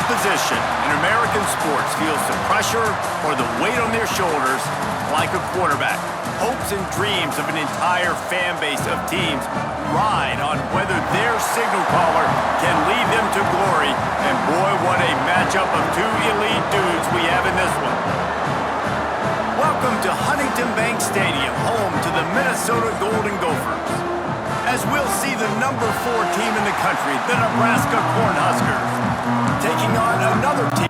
position in American sports feels the pressure or the weight on their shoulders like a quarterback. Hopes and dreams of an entire fan base of teams ride on whether their signal caller can lead them to glory. And boy, what a matchup of two elite dudes we have in this one. Welcome to Huntington Bank Stadium, home to the Minnesota Golden Gophers, as we'll see the number 4 team in the country, the Nebraska Cornhuskers, taking on another team.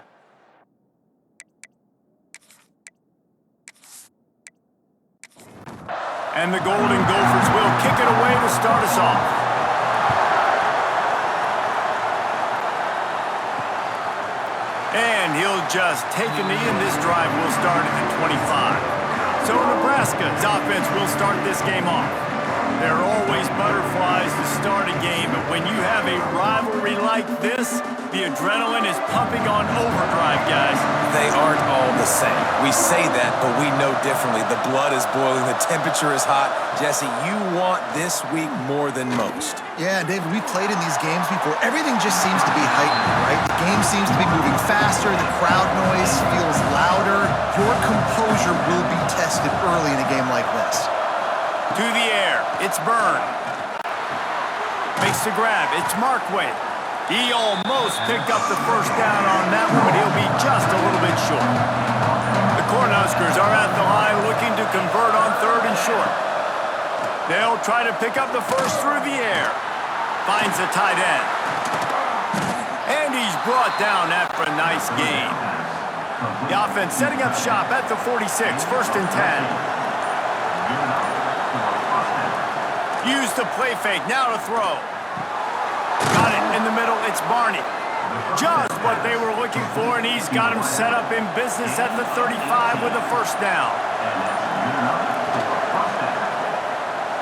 And the Golden Gophers will kick it away to start us off. And he'll just take a knee, and this drive will start at the 25. So Nebraska's offense will start this game off. There are always butterflies to start a game, but when you have a rivalry like this, the adrenaline is pumping on overdrive, guys. They aren't all the same. We say that, but we know differently. The blood is boiling, the temperature is hot. Jesse, you want this week more than most. Yeah, David, we played in these games before. Everything just seems to be heightened, right? The game seems to be moving faster. The crowd noise feels louder. Your composure will be tested early in a game like this. To the air, it's Byrne. Makes the grab, it's Markway. He almost picked up the first down on that one, but he'll be just a little bit short. The Cornhuskers are at the line looking to convert on 3rd and short. They'll try to pick up the first through the air. Finds the tight end. And he's brought down after a nice gain. The offense setting up shop at the 46, 1st and 10. Use the play fake, now to throw. Got it in the middle, it's Barney. Just what they were looking for, and he's got him set up in business at the 35 with a first down.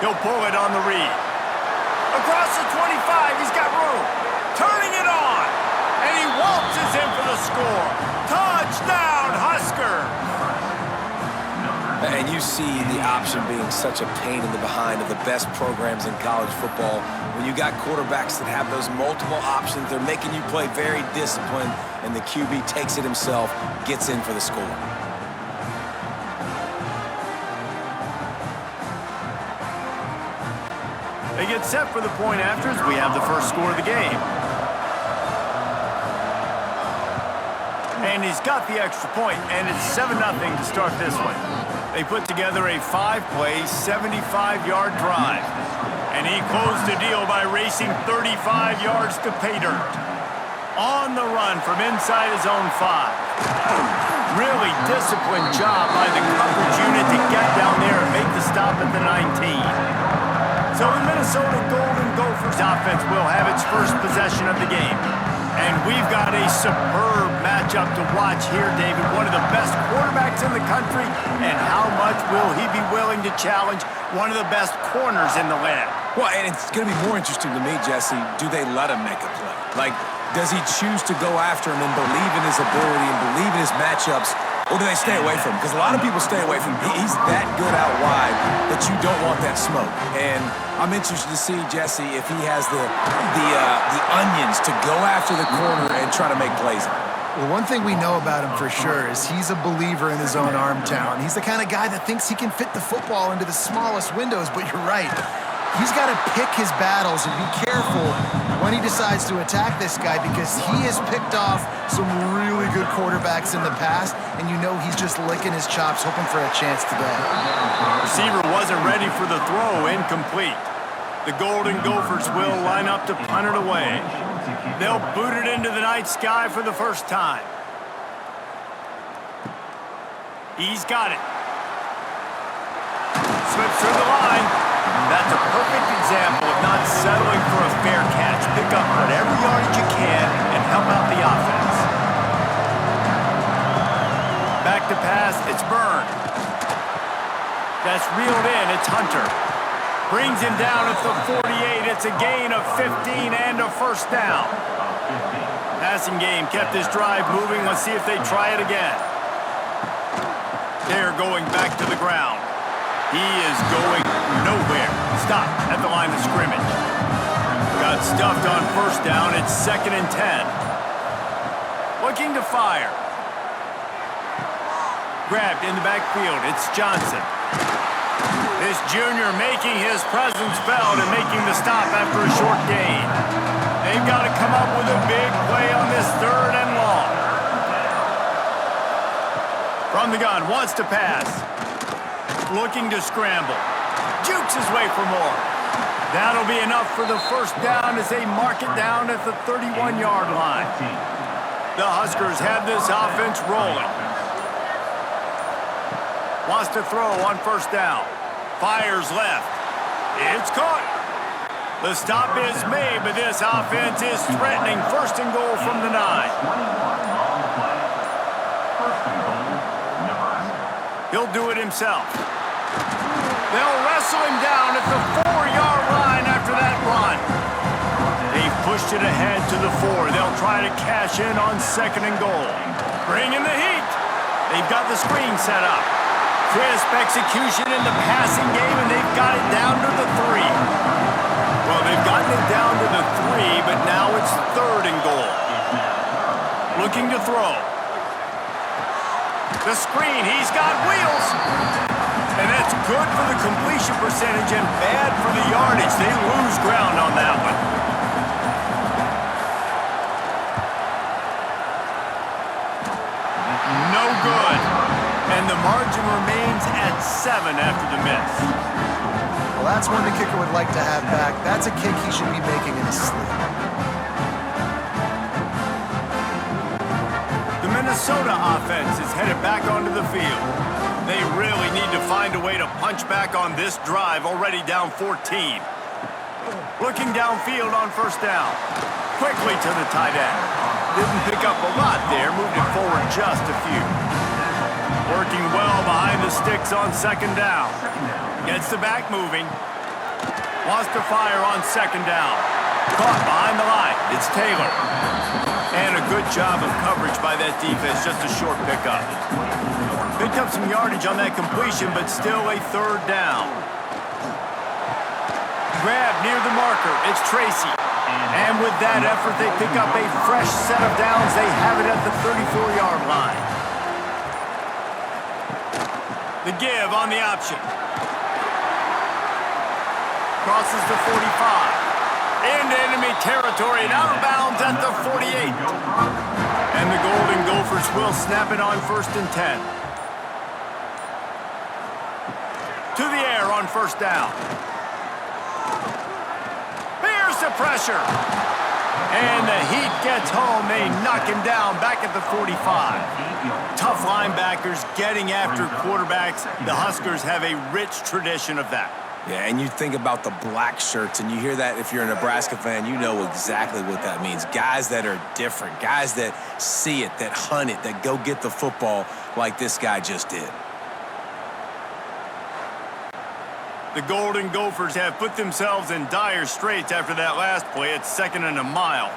He'll pull it on the read. Across the 25, he's got room. Turning it on, and he waltzes in for the score. Touchdown, Huskers! And you see the option being such a pain in the behind of the best programs in college football. When you got quarterbacks that have those multiple options, they're making you play very disciplined, and the QB takes it himself, gets in for the score. They get set for the point after as we have the first score of the game. And he's got the extra point, and it's 7-0 to start this one. They put together a 5-play, 75-yard drive. And he closed the deal by racing 35 yards to pay dirt. On the run from inside his own 5. Really disciplined job by the coverage unit to get down there and make the stop at the 19. So the Minnesota Golden Gophers offense will have its first possession of the game. And we've got a superb matchup to watch here, David. One of the best quarterbacks in the country, and how much will he be willing to challenge one of the best corners in the land? Well, and it's going to be more interesting to me, Jesse, do they let him make a play? Like, does he choose to go after him and believe in his ability and believe in his matchups, or do they stay away from him? Because a lot of people stay away from him. He's that good out wide that you don't want that smoke. And I'm interested to see, Jesse, if he has the onions to go after the corner and try to make plays on him. Well, one thing we know about him for sure is he's a believer in his own arm talent. He's the kind of guy that thinks he can fit the football into the smallest windows, but you're right. He's got to pick his battles and be careful when he decides to attack this guy, because he has picked off some really good quarterbacks in the past, and you know he's just licking his chops, hoping for a chance today. Receiver wasn't ready for the throw, incomplete. The Golden Gophers will line up to punt it away. They'll boot it into the night sky for the first time. He's got it. Slips through the line. That's a perfect example of not settling for a fair catch. Pick up whatever yardage you can and help out the offense. Back to pass, it's Byrne. That's reeled in, it's Hunter. Brings him down at the 48. It's a gain of 15 and a first down. Passing game kept this drive moving. Let's see if they try it again. They're going back to the ground. He is going nowhere. Stop at the line of scrimmage. Got stuffed on first down. It's 2nd and 10. looking to fire. Grabbed in the backfield, it's Johnson. This junior making his presence felt and making the stop after a short gain. They've got to come up with a big play on this 3rd and long. From the gun, wants to pass. Looking to scramble. Jukes his way for more. That'll be enough for the first down as they mark it down at the 31-yard line. The Huskers have this offense rolling. Wants to throw on first down. Fires left. It's caught. The stop is made, but this offense is threatening 1st and goal from the 9. He'll do it himself. They'll wrestle him down at the 4-yard line after that run. They've pushed it ahead to the 4. They'll try to cash in on 2nd and goal. Bring in the heat. They've got the screen set up. Crisp execution in the passing game, and they've got it down to the 3. Well, they've gotten it down to the 3, but now it's 3rd and goal. Looking to throw. The screen, he's got wheels. And that's good for the completion percentage and bad for the yardage. They lose ground on that one. No good. And the margin remains at 7 after the miss. Well, that's one the kicker would like to have back. That's a kick he should be making in his sleep. The Minnesota offense is headed back onto the field. They really need to find a way to punch back on this drive, already down 14. Looking downfield on first down. Quickly to the tight end. Didn't pick up a lot there, moved it forward just a few. Working well behind the sticks on 2nd down. Gets the back moving. Wants to fire on 2nd down. Caught behind the line. It's Taylor. And a good job of coverage by that defense, just a short pickup. Picked up some yardage on that completion, but still a 3rd down. Grab near the marker. It's Tracy. And with that effort, they pick up a fresh set of downs. They have it at the 34-yard line. The give on the option. Crosses the 45. Into enemy territory and out of bounds at the 48. And the Golden Gophers will snap it on 1st and 10. To the air on first down. Here's the pressure. And the Heat gets home. They knock him down back at the 45. Tough linebackers getting after quarterbacks. The Huskers have a rich tradition of that. Yeah, and you think about the black shirts, and you hear that if you're a Nebraska fan, you know exactly what that means. Guys that are different, guys that see it, that hunt it, that go get the football like this guy just did. The Golden Gophers have put themselves in dire straits after that last play. It's 2nd and a mile.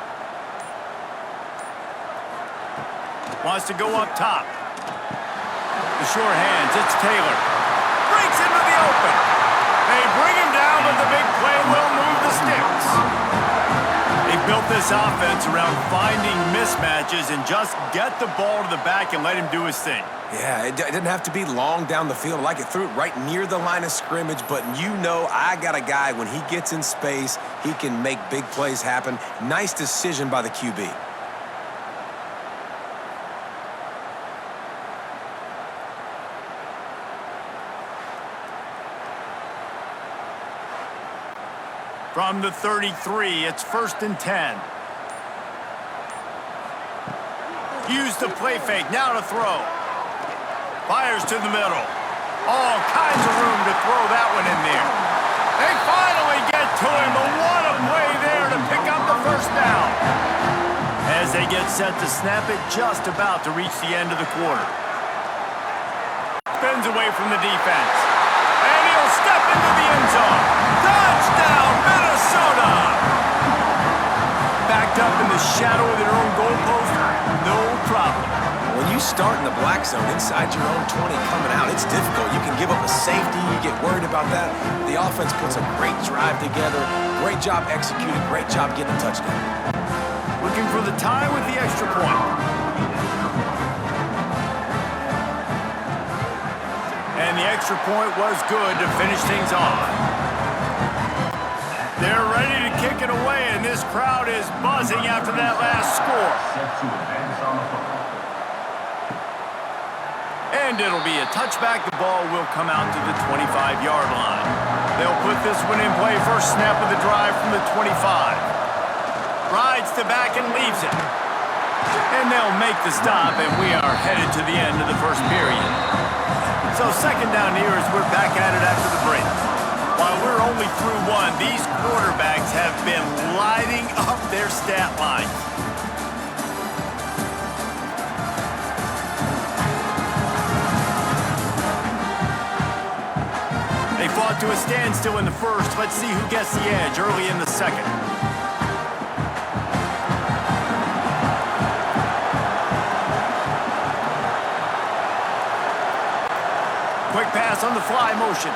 Wants to go up top. The short hands, it's Taylor. Breaks into the open. They bring him down, but the big play will move the sticks. They built this offense around finding mismatches and just get the ball to the back and let him do his thing. Yeah, it didn't have to be long down the field. Like, it threw it right near the line of scrimmage, but you know I got a guy, when he gets in space, he can make big plays happen. Nice decision by the QB. From the 33, it's 1st and 10. Use the play fake, now to throw. Fires to the middle. All kinds of room to throw that one in there. They finally get to him, but what a play there to pick up the first down. As they get set to snap it, just about to reach the end of the quarter. Spins away from the defense. And he'll step into the end zone. Touchdown, Minnesota! Backed up in the shadow of their own goalpost, no problem. When you start in the black zone inside your own 20 coming out, it's difficult. You can give up a safety. You get worried about that. The offense puts a great drive together. Great job executing. Great job getting a touchdown. Looking for the tie with the extra point. And the extra point was good to finish things off. They're ready to kick it away, and this crowd is buzzing after that last score. And it'll be a touchback. The ball will come out to the 25-yard line. They'll put this one in play. First snap of the drive from the 25. Rides to back and leaves it. And they'll make the stop, and we are headed to the end of the first period. So second down here as we're back at it after the break. While we're only through one, these quarterbacks have been lighting up their stat lines. They fought to a standstill in the first. Let's see who gets the edge early in the second. Quick pass on the fly motion.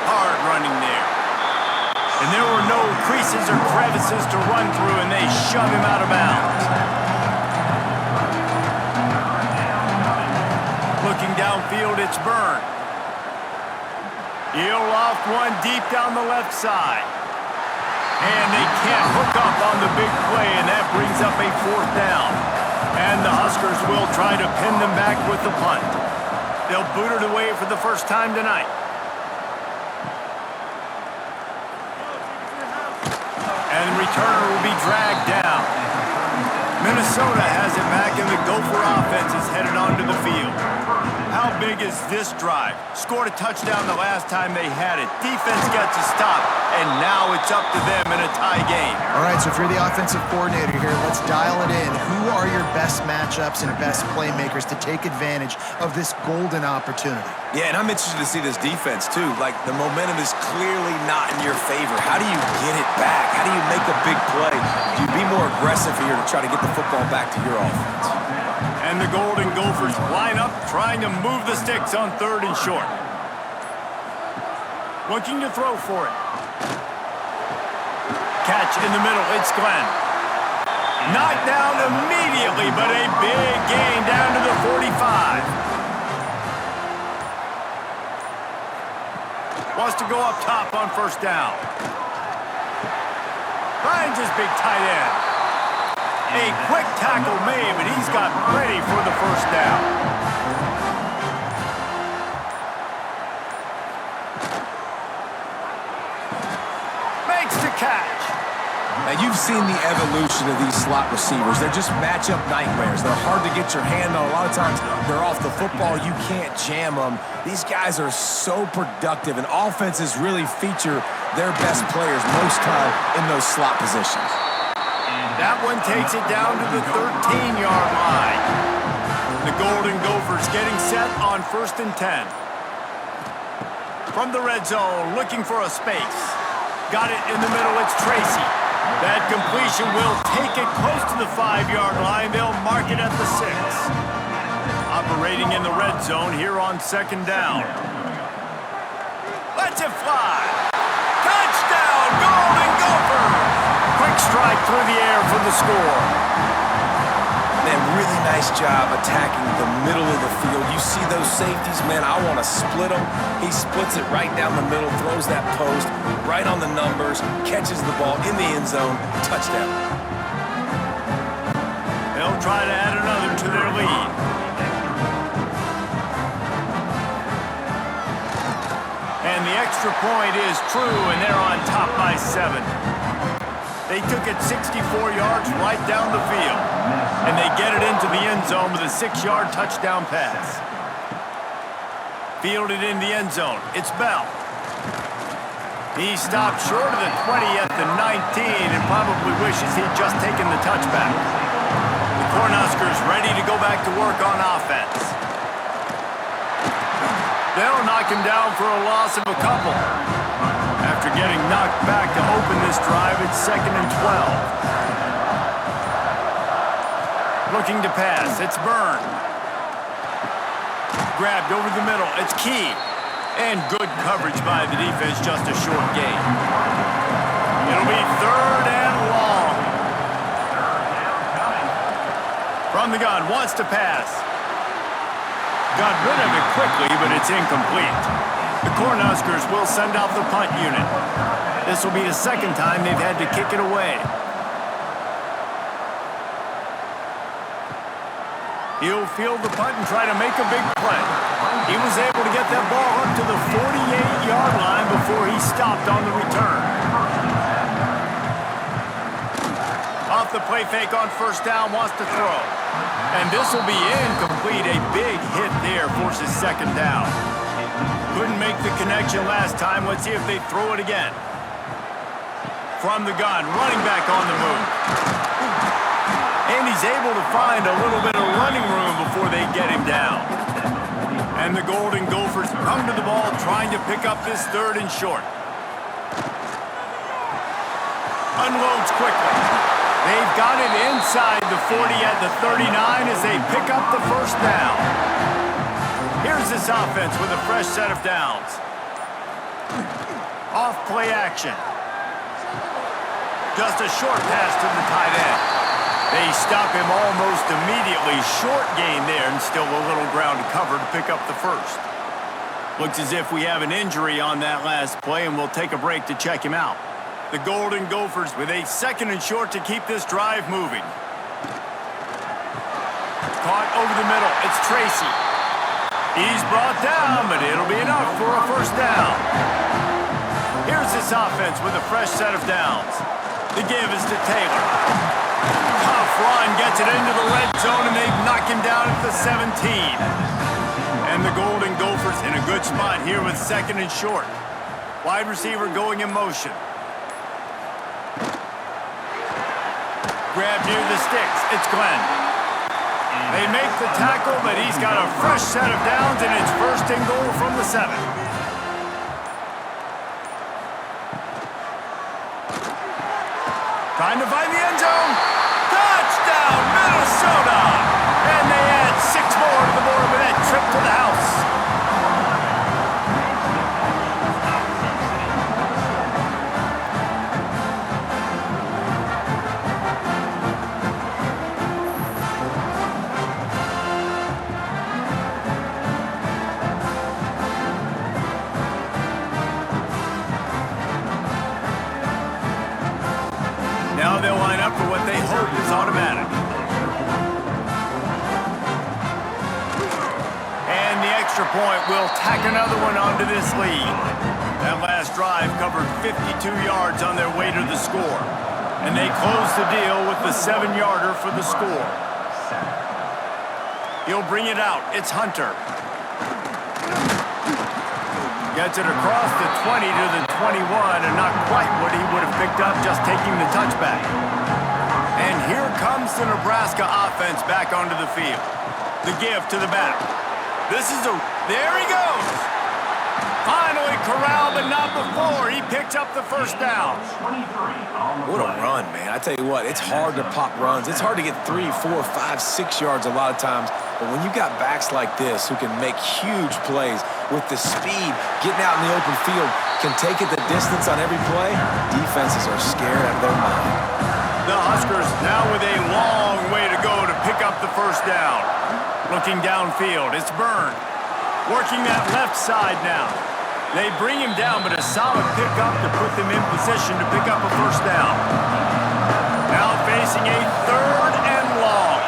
Hard running there. And there were no creases or crevices to run through, and they shove him out of bounds. Looking downfield, it's Byrne. He'll loft one deep down the left side. And they can't hook up on the big play, and that brings up a fourth down. And the Huskers will try to pin them back with the punt. They'll boot it away for the first time tonight. And the returner will be dragged down. Minnesota has it back, and the Gopher offense is headed onto the field. How big is this drive? Scored a touchdown the last time they had it. Defense gets a stop, and now it's up to them in a tie game. All right, so if you're the offensive coordinator here, let's dial it in. Who are your best matchups and best playmakers to take advantage of this golden opportunity? Yeah, and I'm interested to see this defense, too. Like, the momentum is clearly not in your favor. How do you get it back? How do you make a big play? Do you be more aggressive here to try to get the football back to your offense? And the Golden Gophers line up, trying to move the sticks on third and short. Looking to throw for it. Catch in the middle, it's Glenn. Knocked down immediately, but a big gain down to the 45. Wants to go up top on first down. Finds his big tight end. A quick tackle made, but he's got ready for the first down. Makes the catch. Now, you've seen the evolution of these slot receivers. They're just matchup nightmares. They're hard to get your hand on. A lot of times, they're off the football. You can't jam them. These guys are so productive, and offenses really feature their best players most time in those slot positions. That one takes it down to the 13-yard line. The Golden Gophers getting set on 1st and 10. From the red zone, looking for a space. Got it in the middle, it's Tracy. That completion will take it close to the 5-yard line. They'll mark it at the 6. Operating in the red zone here on 2nd down. Lets it fly. Touchdown, Golden Gophers! Quick strike through the air for the score. Man, really nice job attacking the middle of the field. You see those safeties, man, I want to split them. He splits it right down the middle, throws that post, right on the numbers, catches the ball in the end zone, touchdown. They'll try to add another to their lead. And the extra point is true, and they're on top by 7. They took it 64 yards right down the field. And they get it into the end zone with a 6-yard touchdown pass. Fielded in the end zone. It's Bell. He stopped short of the 20 at the 19 and probably wishes he'd just taken the touchback. The Cornhuskers ready to go back to work on offense. They'll knock him down for a loss of a couple. After getting knocked back to open this drive, it's 2nd and 12. Looking to pass, it's Byrne. Grabbed over the middle, it's Key. And good coverage by the defense, just a short gain. It'll be 3rd and long. From the gun, wants to pass. Got rid of it quickly, but it's incomplete. The Cornhuskers will send out the punt unit. This will be the second time they've had to kick it away. He'll field the punt and try to make a big play. He was able to get that ball up to the 48-yard line before he stopped on the return. Off the play fake on first down, wants to throw. And this will be incomplete. A big hit there forces second down. Couldn't make the connection last time. Let's see if they throw it again. From the gun, running back on the move. And he's able to find a little bit of running room before they get him down. And the Golden Gophers come to the ball trying to pick up this third and short. Unloads quickly. They've got it inside the 40 at the 39 as they pick up the first down. Here's this offense with a fresh set of downs. Off play action. Just a short pass to the tight end. They stop him almost immediately. Short gain there and still a little ground to cover to pick up the first. Looks as if we have an injury on that last play, and we'll take a break to check him out. The Golden Gophers with a second and short to keep this drive moving. Caught over the middle. It's Tracy. He's brought down, but it'll be enough for a first down. Here's this offense with a fresh set of downs. The give is to Taylor. Tough run gets it into the red zone, and they knock him down at the 17. And the Golden Gophers in a good spot here with second and short. Wide receiver going in motion. Grab near the sticks. It's Glenn. They make the tackle, but he's got a fresh set of downs, and it's first and goal from the 7. Trying to find the end zone. Touchdown, Minnesota! And they add 6 more to the board with that trip to the house. Now they'll line up for what they hope is automatic. And the extra point will tack another one onto this lead. That last drive covered 52 yards on their way to the score. And they close the deal with the 7-yarder for the score. He'll bring it out. It's Hunter. Gets it across the 20 to the 21, and not quite what he would have picked up just taking the touchback. And here comes the Nebraska offense back onto the field. The give to the back. There he goes! Finally corralled, but not before. He picks up the first down. What a run, man. I tell you what, it's hard to pop runs. It's hard to get 3, 4, 5, 6 yards a lot of times. But when you got backs like this who can make huge plays with the speed, getting out in the open field, can take it the distance on every play, defenses are scared out of their mind. The Huskers now with a long way to go to pick up the first down. Looking downfield, it's Byrne. Working that left side now. They bring him down, but a solid pickup to put them in position to pick up a first down. Now facing a third and long.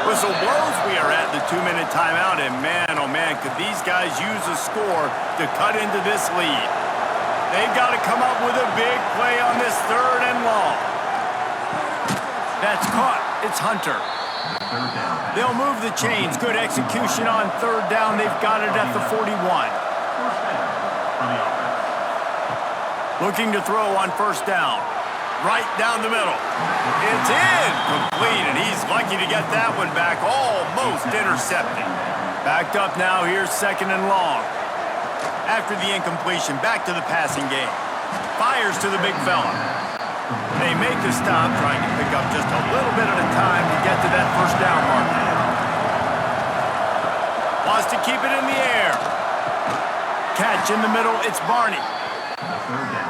Whistle blows, we are at the 2-minute timeout, and man, oh man, could these guys use a score to cut into this lead. They've got to come up with a big play on this third and long. That's caught. It's Hunter. They'll move the chains. Good execution on third down. They've got it at the 41. Looking to throw on first down. Right down the middle. It's in. Complete, and he's lucky to get that one back. Almost intercepted. Backed up now. Here's second and long. After the incompletion, back to the passing game. Fires to the big fella. They make the stop, trying to pick up just a little bit at a time to get to that first down mark. Wants to keep it in the air. Catch in the middle, it's Barney.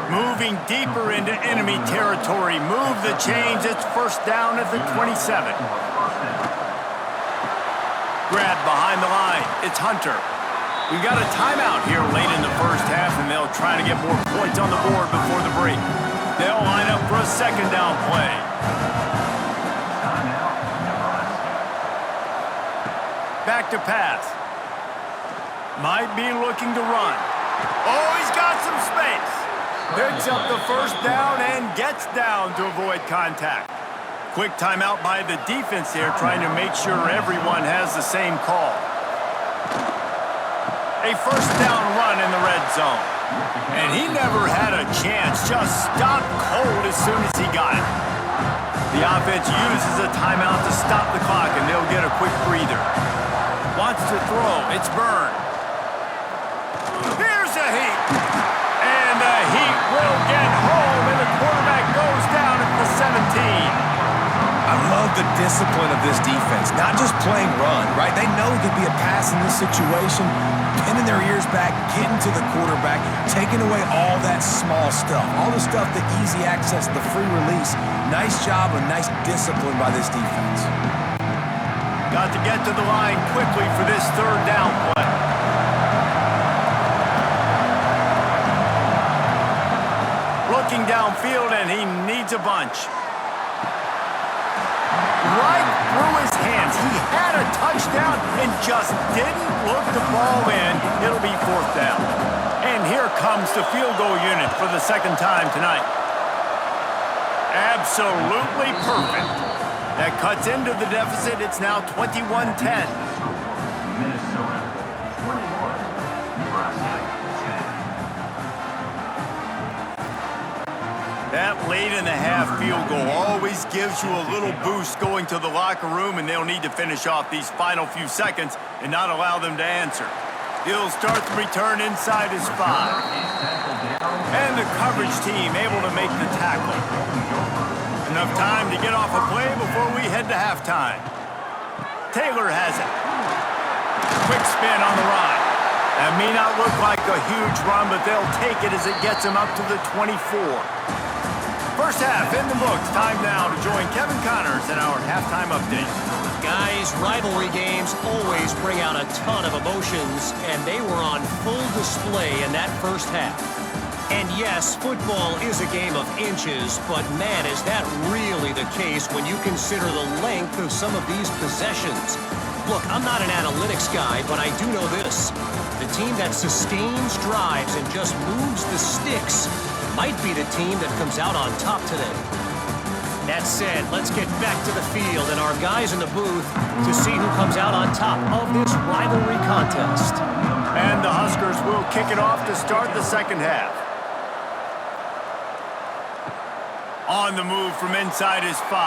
Moving deeper into enemy territory. Move the chains, it's first down at the 27. Grab behind the line. It's Hunter. We've got a timeout here late in the first half, and they'll try to get more points on the board before the break. They'll line up for a second down play. Back to pass. Might be looking to run. Oh, he's got some space. Picks up the first down and gets down to avoid contact. Quick timeout by the defense here, trying to make sure everyone has the same call. A first down run in the red zone. And he never had a chance, just stopped cold as soon as he got it. The offense uses a timeout to stop the clock, and they'll get a quick breather. Wants to throw, it's Byrne. Here's a heat. And the heat will get home, and the quarterback goes down at the 17. I love the discipline of this defense. Not just playing run, right? They know there'd be a pass in this situation, pinning their ears back, getting to the quarterback, taking away all that small stuff, all the stuff, the easy access, the free release. Nice job and nice discipline by this defense. Got to get to the line quickly for this third down play. Looking downfield, and he needs a bunch. Right through his hands. He had a touchdown and just didn't look the ball in. It'll be fourth down. And here comes the field goal unit for the second time tonight. Absolutely perfect. That cuts into the deficit. It's now 21-10. That late in the half field goal always gives you a little boost going to the locker room, and they'll need to finish off these final few seconds and not allow them to answer. He'll start the return inside his 5. And the coverage team able to make the tackle. Enough time to get off a play before we head to halftime. Taylor has it. Quick spin on the ride. That may not look like a huge run, but they'll take it as it gets him up to the 24. First half in the books. Time now to join Kevin Connors in our halftime update. Guys, rivalry games always bring out a ton of emotions, and they were on full display in that first half. And yes, football is a game of inches, but man, is that really the case when you consider the length of some of these possessions. Look, I'm not an analytics guy, but I do know this. The team that sustains drives and just moves the sticks might be the team that comes out on top today. That said, let's get back to the field and our guys in the booth to see who comes out on top of this rivalry contest. And the Huskers will kick it off to start the second half. On the move from inside his 5.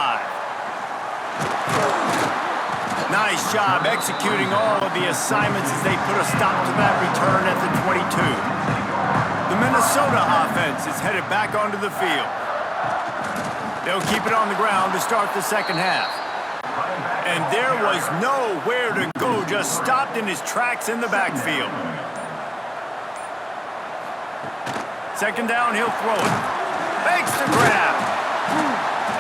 Nice job executing all of the assignments as they put a stop to that return at the 22. The Minnesota offense is headed back onto the field. They'll keep it on the ground to start the second half. And there was nowhere to go, just stopped in his tracks in the backfield. Second down, he'll throw it. Makes the grab.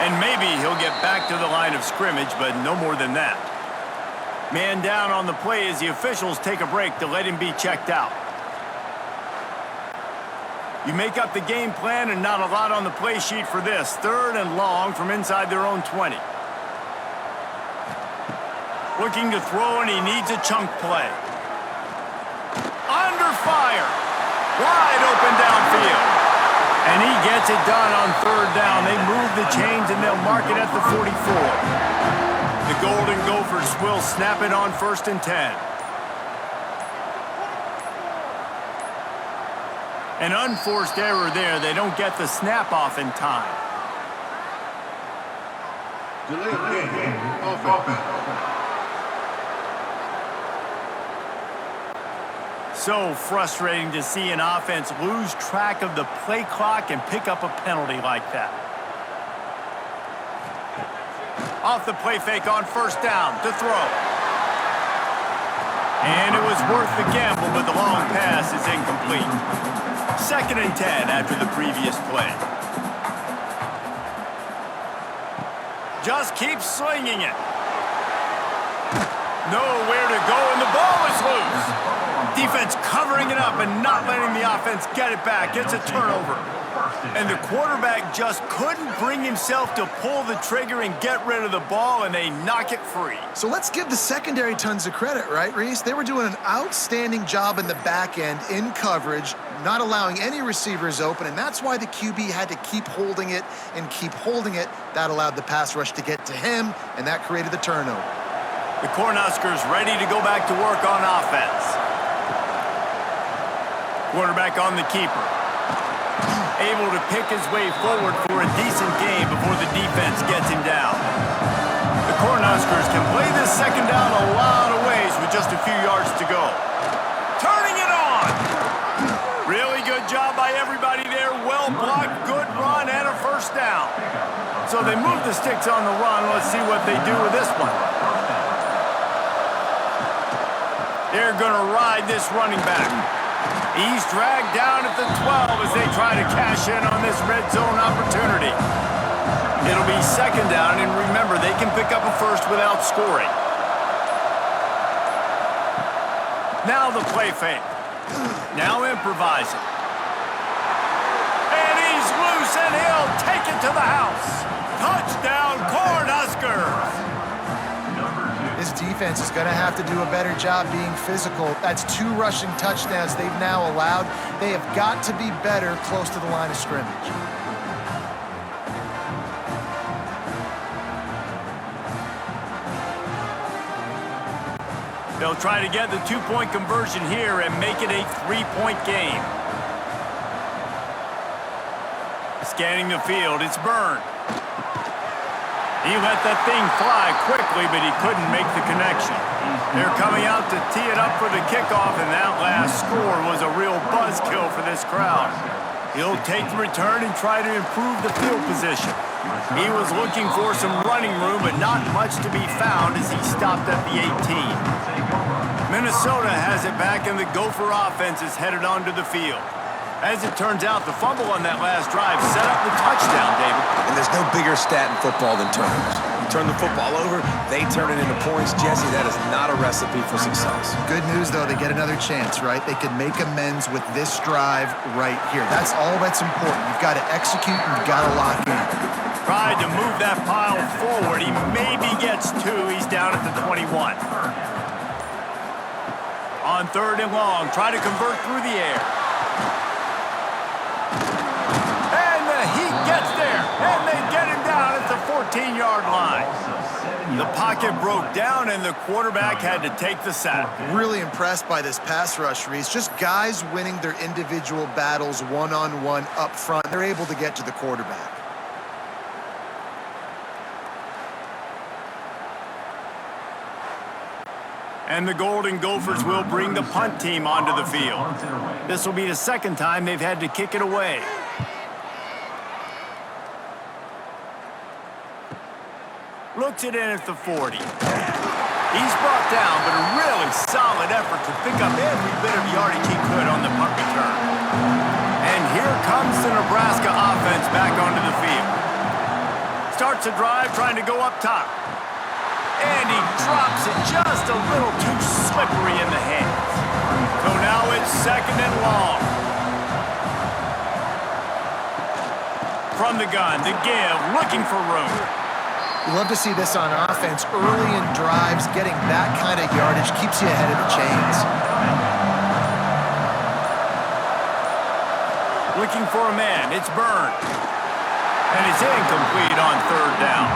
And maybe he'll get back to the line of scrimmage, but no more than that. Man down on the play as the officials take a break to let him be checked out. You make up the game plan and not a lot on the play sheet for this. Third and long from inside their own 20. Looking to throw, and he needs a chunk play. Under fire. Wide open downfield. And he gets it done on third down. They move the chains, and they'll mark it at the 44. The Golden Gophers will snap it on 1st and 10. An unforced error there. They don't get the snap off in time. Delayed game. Offense. So frustrating to see an offense lose track of the play clock and pick up a penalty like that. Off the play fake on first down to throw. And it was worth the gamble, but the long pass is incomplete. 2nd and 10 after the previous play. Just keep slinging it. Nowhere to go, and the ball is loose. Defense covering it up and not letting the offense get it back. It's a turnover. And the quarterback just couldn't bring himself to pull the trigger and get rid of the ball, and they knock it free. So let's give the secondary tons of credit, right, Reese? They were doing an outstanding job in the back end, in coverage, not allowing any receivers open, and that's why the QB had to keep holding it and keep holding it. That allowed the pass rush to get to him, and that created the turnover. The Cornhuskers ready to go back to work on offense. Quarterback on the keeper. Able to pick his way forward for a decent game before the defense gets him down. The Cornhuskers can play this second down a lot of ways with just a few yards to go. Turning it on! Really good job by everybody there. Well blocked, good run, and a first down. So they move the sticks on the run. Let's see what they do with this one. They're going to ride this running back. He's dragged down at the 12 as they try to cash in on this red zone opportunity. It'll be second down, and remember, they can pick up a first without scoring. Now the play fake. Now improvising. And he's loose, and he'll take it to the house. Touchdown, Cornhuskers! This defense is going to have to do a better job being physical. That's 2 rushing touchdowns they've now allowed. They have got to be better close to the line of scrimmage. They'll try to get the 2-point conversion here and make it a 3-point game. Scanning the field, it's Byrne. He let that thing fly quickly, but he couldn't make the connection. They're coming out to tee it up for the kickoff, and that last score was a real buzzkill for this crowd. He'll take the return and try to improve the field position. He was looking for some running room, but not much to be found as he stopped at the 18. Minnesota has it back, and the Gopher offense is headed onto the field. As it turns out, the fumble on that last drive set up the touchdown, David. And there's no bigger stat in football than turnovers. You turn the football over, they turn it into points. Jesse, that is not a recipe for success. Good news, though, they get another chance, right? They can make amends with this drive right here. That's all that's important. You've got to execute and you've got to lock in. Tried to move that pile forward. He maybe gets 2. He's down at the 21. On 3rd and long, try to convert through the air. Gets there, and they get him down at the 14-yard line. The pocket broke down, and the quarterback had to take the sack. Really impressed by this pass rush, Reese. Just guys winning their individual battles one-on-one up front. They're able to get to the quarterback. And the Golden Gophers will bring the punt team onto the field. This will be the second time they've had to kick it away. Looks it in at the 40. He's brought down, but a really solid effort to pick up every bit of yardage he could on the punt return. And here comes the Nebraska offense back onto the field. Starts a drive trying to go up top. And he drops it just a little too slippery in the hands. So now it's 2nd and long. From the gun, the give, looking for room. You love to see this on offense. Early in drives, getting that kind of yardage keeps you ahead of the chains. Looking for a man. It's Byrne. And it's incomplete on 3rd down.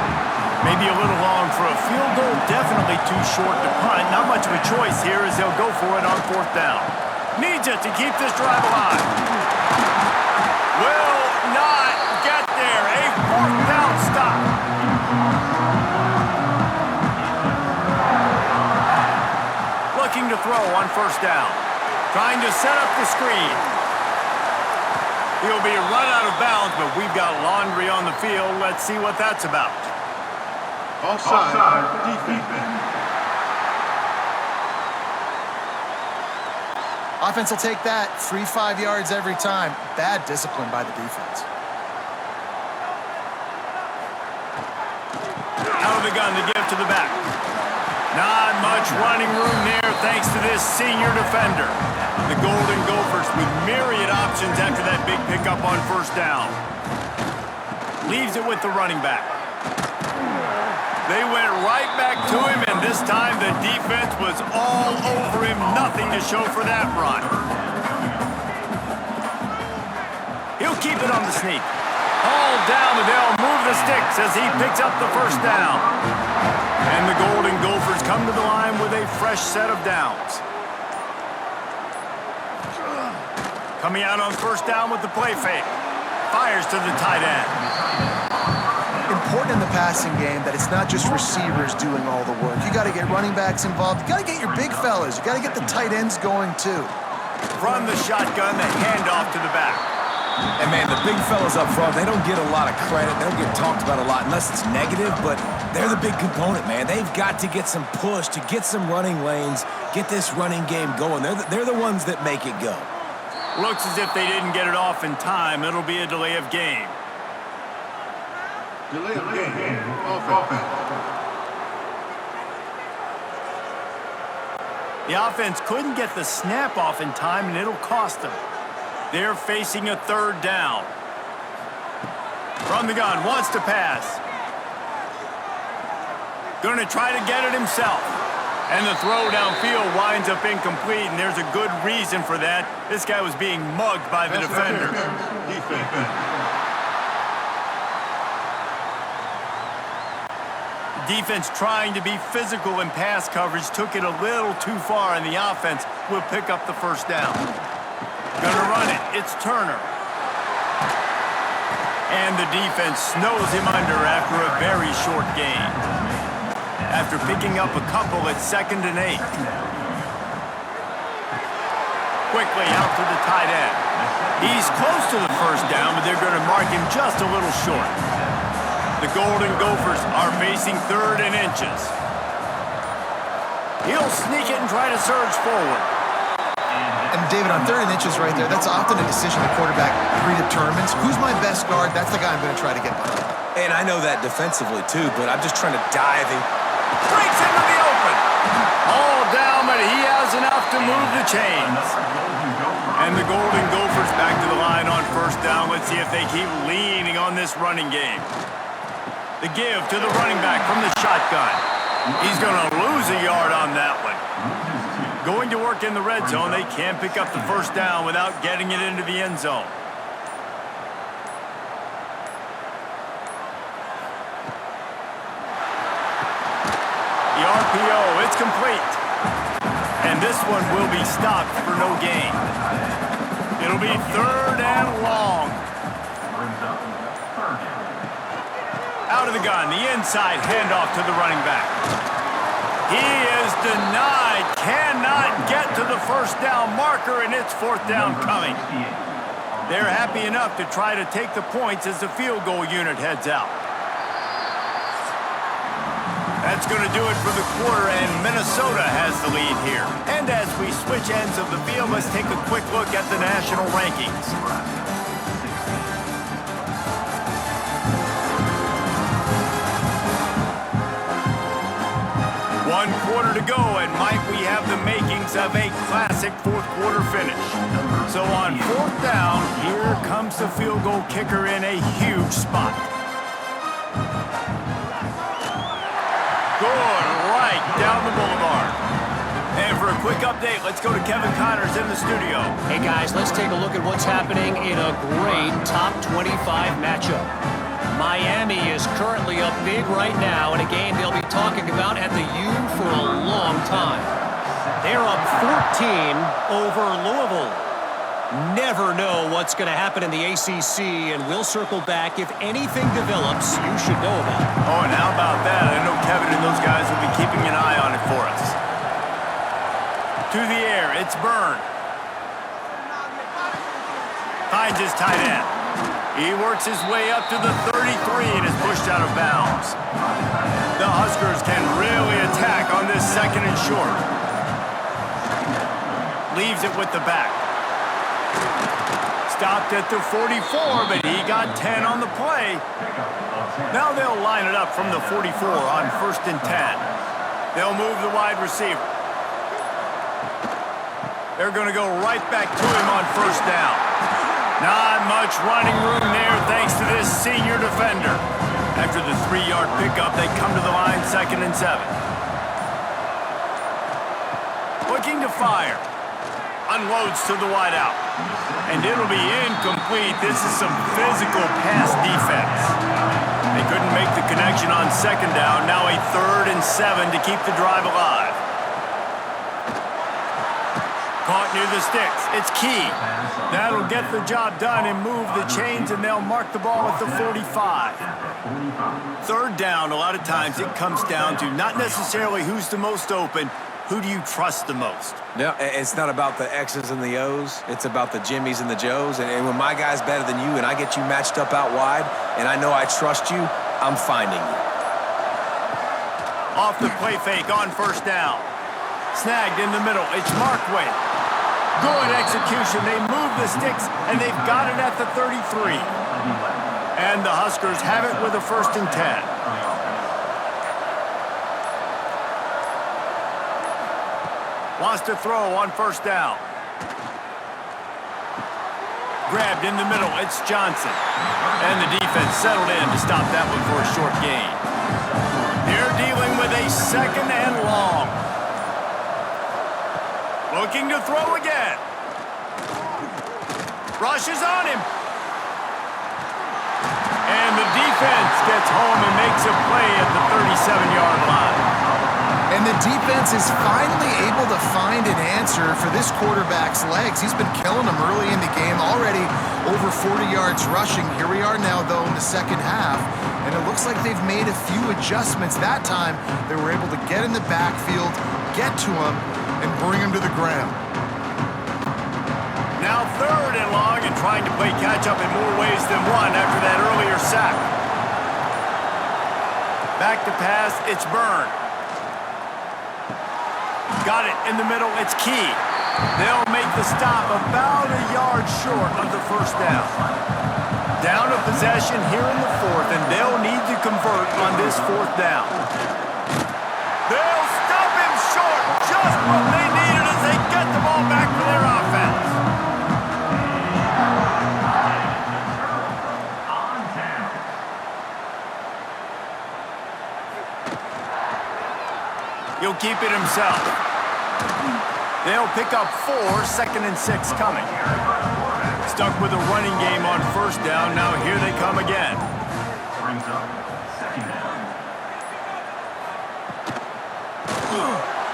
Maybe a little long for a field goal. Definitely too short to punt. Not much of a choice here as they'll go for it on 4th down. Needs it to keep this drive alive. Will not get there. A 4th down stop. Looking to throw on 1st down. Trying to set up the screen. He'll be run out of bounds, but we've got laundry on the field. Let's see what that's about. Offside defense. Offense will take that. 3-5 yards every time. Bad discipline by the defense. Out of the gun, the give to the back. Not much running room there thanks to this senior defender. The Golden Gophers with myriad options after that big pickup on first down. Leaves it with the running back. They went right back to him, and this time the defense was all over him. Nothing to show for that run. He'll keep it on the sneak. All down, and they'll move the sticks as he picks up the first down. And the Golden Gophers come to the line with a fresh set of downs. Coming out on first down with the play fake. Fires to the tight end. Important in the passing game that it's not just receivers doing all the work. You got to get running backs involved. You got to get your big fellas. You got to get the tight ends going too. From the shotgun, the handoff to the back. And man, the big fellas up front, they don't get a lot of credit. They don't get talked about a lot unless it's negative, but they're the big component, man. They've got to get some push, to get some running lanes, get this running game going. They're the ones that make it go. Looks as if they didn't get it off in time. It'll be a delay of game. Delay of game. Offense. The offense couldn't get the snap off in time, and it'll cost them. They're facing a third down. From the gun, wants to pass. Going to try to get it himself. And the throw downfield winds up incomplete, and there's a good reason for that. This guy was being mugged by the defender. Defense trying to be physical in pass coverage took it a little too far, and the offense will pick up the first down. Gonna run it. It's Turner. And the defense snows him under after a very short gain. After picking up a couple at 2nd and 8. Quickly out to the tight end. He's close to the first down, but they're going to mark him just a little short. The Golden Gophers are facing 3rd and inches. He'll sneak it and try to surge forward. And David, on 3rd and inches right there, that's often a decision the quarterback predetermines. Who's my best guard? That's the guy I'm going to try to get behind. And I know that defensively too, but I'm just trying to dive in. Breaks into the open. All down, but he has enough to move the chains. And the Golden Gophers back to the line on first down. Let's see if they keep leaning on this running game. The give to the running back from the shotgun. He's going to lose a yard on that one. Going to work in the red zone. They can't pick up the first down without getting it into the end zone. The RPO, it's complete. And this one will be stopped for no gain. It'll be 3rd and long. Out of the gun, the inside handoff to the running back. He is denied, cannot get to the first down marker, and it's 4th down coming. They're happy enough to try to take the points as the field goal unit heads out. That's going to do it for the quarter, and Minnesota has the lead here. And as we switch ends of the field, let's take a quick look at the national rankings. One quarter to go, and might we have the makings of a classic 4th quarter finish. So on 4th down, here comes the field goal kicker in a huge spot. Good right down the boulevard. And for a quick update, let's go to Kevin Connors in the studio. Hey guys, let's take a look at what's happening in a great top 25 matchup. Miami is currently up big right now in a game they'll be talking about at the U for a long time. They're up 14 over Louisville. Never know what's going to happen in the ACC, and we'll circle back if anything develops you should know about. Oh, and how about that? I know Kevin and those guys will be keeping an eye on it for us. To the air, it's Byrne. Finds his tight end. He works his way up to the 33 and is pushed out of bounds. The Huskers can really attack on this 2nd and short. Leaves it with the back. Stopped at the 44, but he got 10 on the play. Now they'll line it up from the 44 on 1st and 10. They'll move the wide receiver. They're going to go right back to him on first down. Not much running room there thanks to this senior defender. After the 3-yard pickup, they come to the line 2nd and 7. Looking to fire. Unloads to the wideout. And it'll be incomplete. This is some physical pass defense. They couldn't make the connection on 2nd down. Now a 3rd and 7 to keep the drive alive. Caught near the sticks. It's key. That'll get the job done and move the chains, and they'll mark the ball at the 45. 3rd down, a lot of times it comes down to not necessarily who's the most open, who do you trust the most? No, it's not about the X's and the O's. It's about the Jimmies and the Joes. And when my guy's better than you and I get you matched up out wide and I know I trust you, I'm finding you. Off the play fake on first down. Snagged in the middle. It's Markway. Good execution. They move the sticks, and they've got it at the 33. And the Huskers have it with a 1st and 10. Wants to throw on first down. Grabbed in the middle. It's Johnson. And the defense settled in to stop that one for a short gain. They're dealing with a 2nd and long. Looking to throw again. Rushes on him. And the defense gets home and makes a play at the 37-yard line. And the defense is finally able to find an answer for this quarterback's legs. He's been killing them early in the game, already over 40 yards rushing. Here we are now, though, in the 2nd half, and it looks like they've made a few adjustments. That time, they were able to get in the backfield, get to him, and bring him to the ground. Now 3rd and long, and trying to play catch-up in more ways than one after that earlier sack. Back to pass, it's Byrne. Got it in the middle, it's Key. They'll make the stop about a yard short of the 1st down. Down a possession here in the 4th, and they'll need to convert on this 4th down. They'll stop him short, just what they needed as they get the ball back for their offense. He'll keep it himself. They'll pick up 4, 2nd and 6 coming. Stuck with a running game on 1st down. Now here they come again.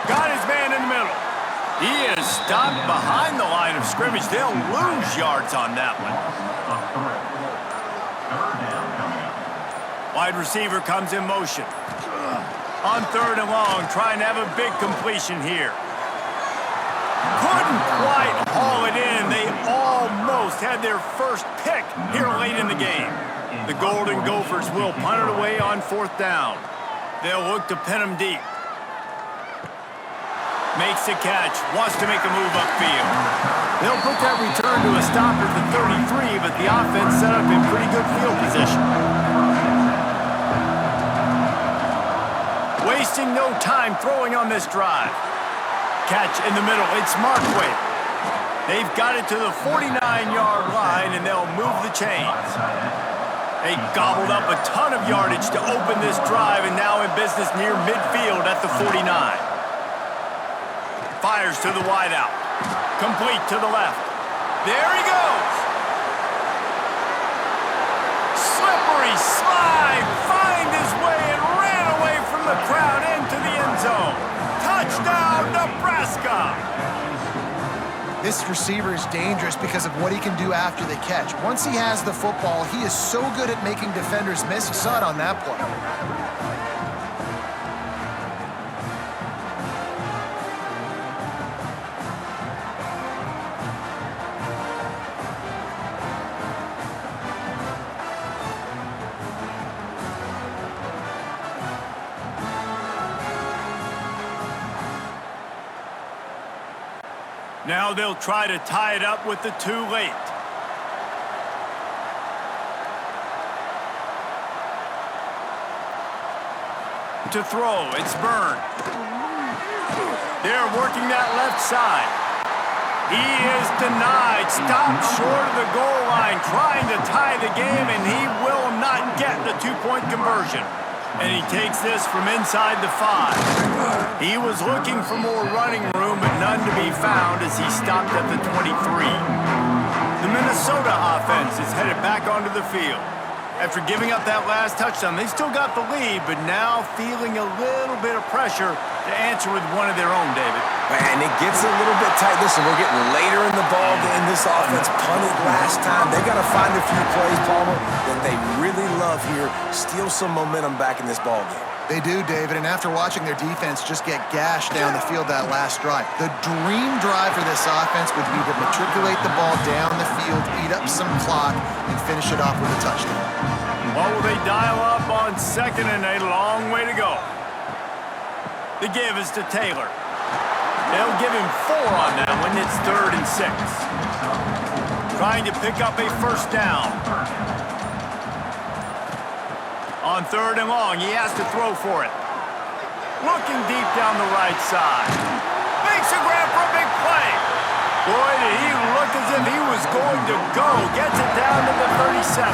Got his man in the middle. He is stopped behind the line of scrimmage. They'll lose yards on that one. Wide receiver comes in motion. On 3rd and long, trying to have a big completion here. Couldn't quite haul it in. They almost had their first pick here late in the game. The Golden Gophers will punt it away on 4th down. They'll look to pin him deep. Makes the catch, wants to make a move upfield. They'll put that return to a stop at the 33, but the offense set up in pretty good field position. Wasting no time throwing on this drive. Catch in the middle, it's Markway. They've got it to the 49-yard line, and they'll move the chains. They gobbled up a ton of yardage to open this drive, and now in business near midfield at the 49. Fires to the wideout. Complete to the left. There he goes. Slippery slide. Find his way and ran away from the crowd into the end zone. Touchdown, Nebraska. This receiver is dangerous because of what he can do after the catch. Once he has the football, he is so good at making defenders miss. You saw it on that play. Now they'll try to tie it up with the 2 late. To throw, it's Byrne. They're working that left side. He is denied, stopped short of the goal line, trying to tie the game, and he will not get the two-point conversion. And he takes this from inside the 5. He was looking for more running room, but none to be found as he stopped at the 23. The Minnesota offense is headed back onto the field. After giving up that last touchdown, they still got the lead, but now feeling a little bit of pressure to answer with one of their own, David. Man, it gets a little bit tight. Listen, we're getting later in the ball game. This offense punted last time. They got to find a few plays, Palmer, that they really love here. Steal some momentum back in this ball game. They do, David, and after watching their defense just get gashed down the field that last drive, the dream drive for this offense would be to matriculate the ball down the field, eat up some clock, and finish it off with a touchdown. What will they dial up on 2nd and a long way to go? The give is to Taylor. They'll give him 4 on that one. It's 3rd and 6. Trying to pick up a first down. On 3rd and long, he has to throw for it. Looking deep down the right side. Makes a grab for a big play. Boy, did he look as if he was going to go. Gets it down to the 37.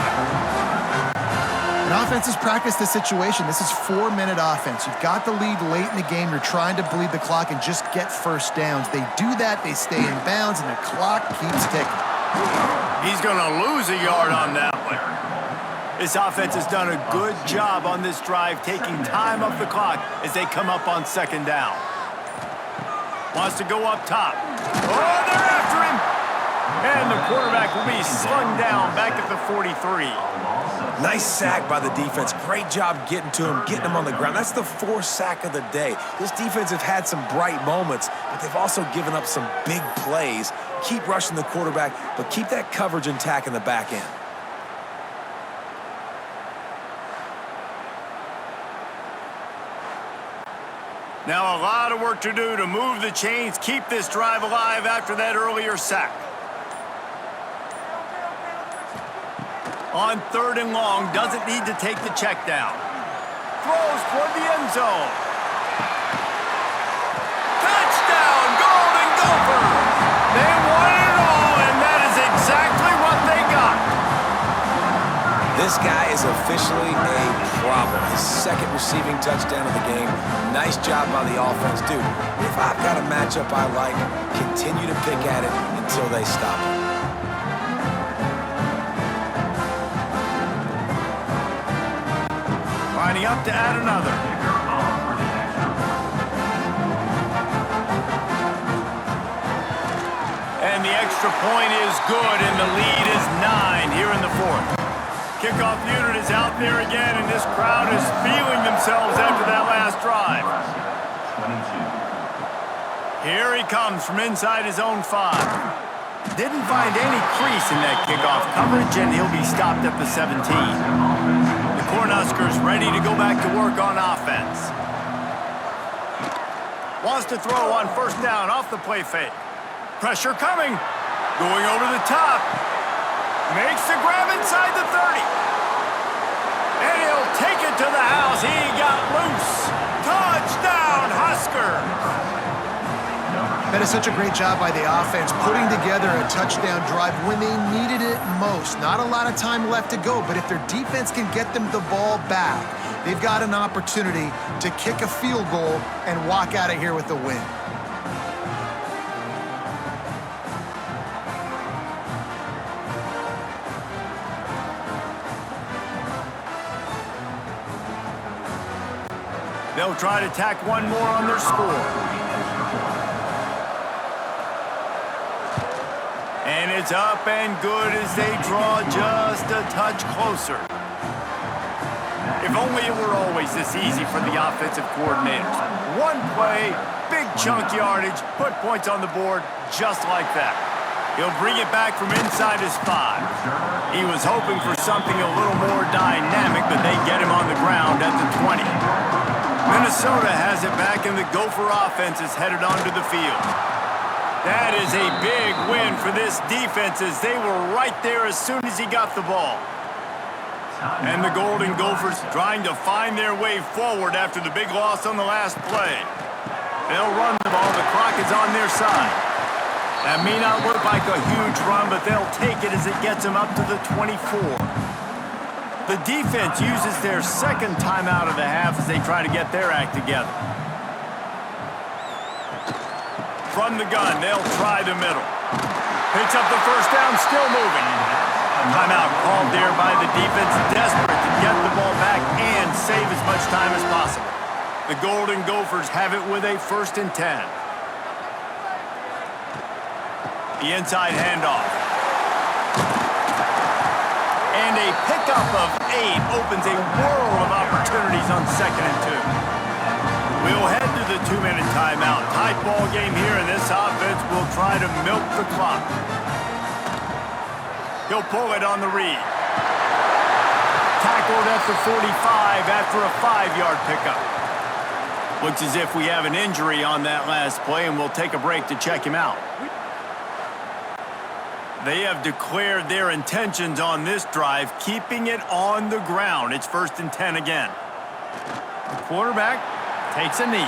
And offenses practice this situation. This is 4-minute offense. You've got the lead late in the game. You're trying to bleed the clock and just get first downs. They do that, they stay in bounds, and the clock keeps ticking. He's going to lose a yard on that one. This offense has done a good job on this drive, taking time off the clock as they come up on 2nd down. Wants to go up top. Oh, they're after him! And the quarterback will be slung down back at the 43. Nice sack by the defense. Great job getting to him, getting him on the ground. That's the 4th sack of the day. This defense have had some bright moments, but they've also given up some big plays. Keep rushing the quarterback, but keep that coverage intact in the back end. Now a lot of work to do to move the chains, keep this drive alive after that earlier sack. On 3rd and long, doesn't need to take the check down. Throws toward the end zone. Touchdown, Golden Gophers! They won it all, and that is exactly what they got. This guy is officially a problem. His 2nd receiving touchdown of the game. Nice job by the offense. Dude, if I've got a matchup I like, continue to pick at it until they stop it. Lining up to add another. And the extra point is good, and the lead is 9 here in the 4th. Kickoff unit is out there again, and this crowd is feeling themselves after that last drive. Here he comes from inside his own 5. Didn't find any crease in that kickoff coverage, and he'll be stopped at the 17. The Cornhuskers ready to go back to work on offense. Wants to throw on 1st down off the play fake. Pressure coming. Going over the top. Makes the grab inside the 30. And he'll take it to the house. He got loose. Touchdown, Huskers. That is such a great job by the offense, putting together a touchdown drive when they needed it most. Not a lot of time left to go, but if their defense can get them the ball back, they've got an opportunity to kick a field goal and walk out of here with a win. They'll try to tack one more on their score. And it's up and good as they draw just a touch closer. If only it were always this easy for the offensive coordinators. One play, big chunk yardage, put points on the board just like that. He'll bring it back from inside his 5. He was hoping for something a little more dynamic, but they get him on the ground at the 20. Minnesota has it back, and the Gopher offense is headed onto the field. That is a big win for this defense as they were right there as soon as he got the ball. And the Golden Gophers trying to find their way forward after the big loss on the last play. They'll run the ball. The clock is on their side. That may not look like a huge run, but they'll take it as it gets them up to the 24. The defense uses their second timeout of the half as they try to get their act together. From the gun, they'll try the middle. Picks up the first down, still moving. Timeout called there by the defense, desperate to get the ball back and save as much time as possible. The Golden Gophers have it with a 1st and 10. The inside handoff. And a pickup of 8 opens a world of opportunities on 2nd and 2. We'll head to the 2-minute timeout. Tight ball game here, and this offense will try to milk the clock. He'll pull it on the read. Tackled at the 45 after a 5-yard pickup. Looks as if we have an injury on that last play, and we'll take a break to check him out. They have declared their intentions on this drive, keeping it on the ground. It's 1st and 10 again. The quarterback takes a knee.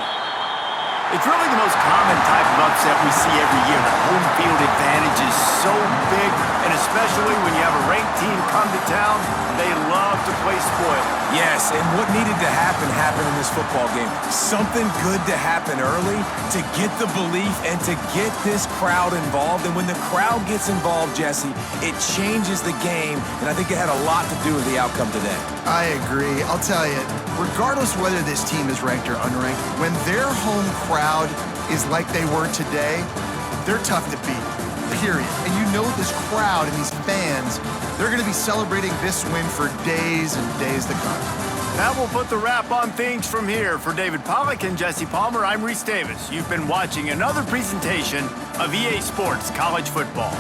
It's really the most common type of upset we see every year. The home field advantage is so big, and especially when you have a ranked team come to town, they love to play spoiler. Yes, and what needed to happen happened in this football game. Something good to happen early to get the belief and to get this crowd involved. And when the crowd gets involved, Jesse, it changes the game, and I think it had a lot to do with the outcome today. I agree. I'll tell you, regardless whether this team is ranked or unranked, when their home crowd is like they were today, they're tough to beat, period. And you know this crowd and these fans, they're going to be celebrating this win for days and days to come. That will put the wrap on things from here. For David Pollack and Jesse Palmer, I'm Reese Davis. You've been watching another presentation of EA Sports College Football.